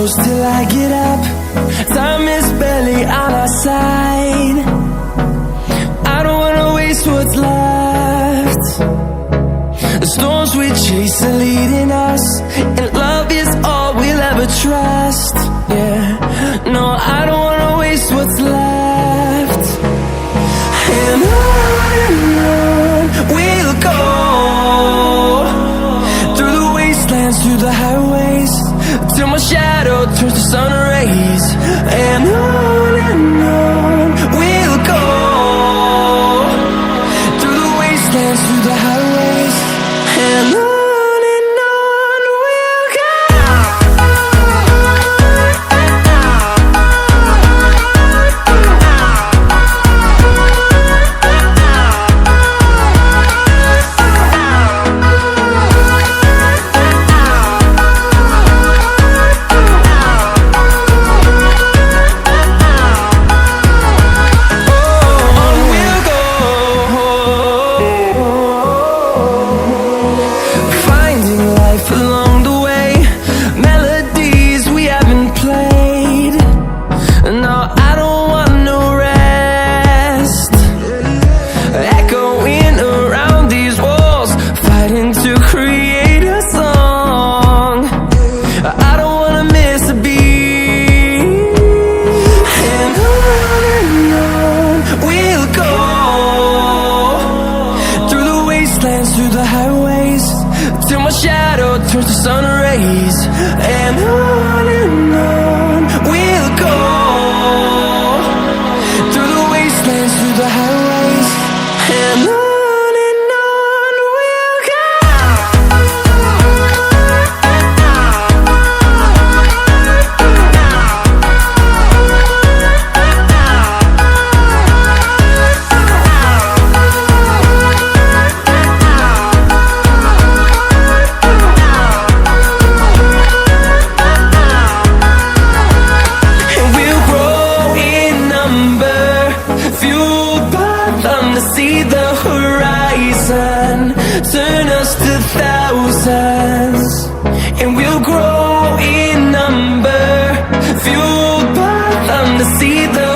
close till I get up. Time is barely on our side. I don't wanna waste what's left. The storms we chase are leading us, and love is all we'll ever trust. Yeah, no, I don't wanna waste what's left. And on we'll go, through the wastelands, through the highways, till my shadow turns to sun rays. And on we'll go, through the wastelands, through the highways, and on we'll go. Along the way, melodies we haven't played. No, I don't want no rest. Echoing around these walls, fighting to create a song. I don't wanna miss a beat. And on we'll go, through the wastelands, through the highways, till my shadow turns to sun rays. And on we'll go, through the wastelands, through the highways, and on we'll go. See the horizon, turn us to thousands, and we'll grow in number, fueled by them to see the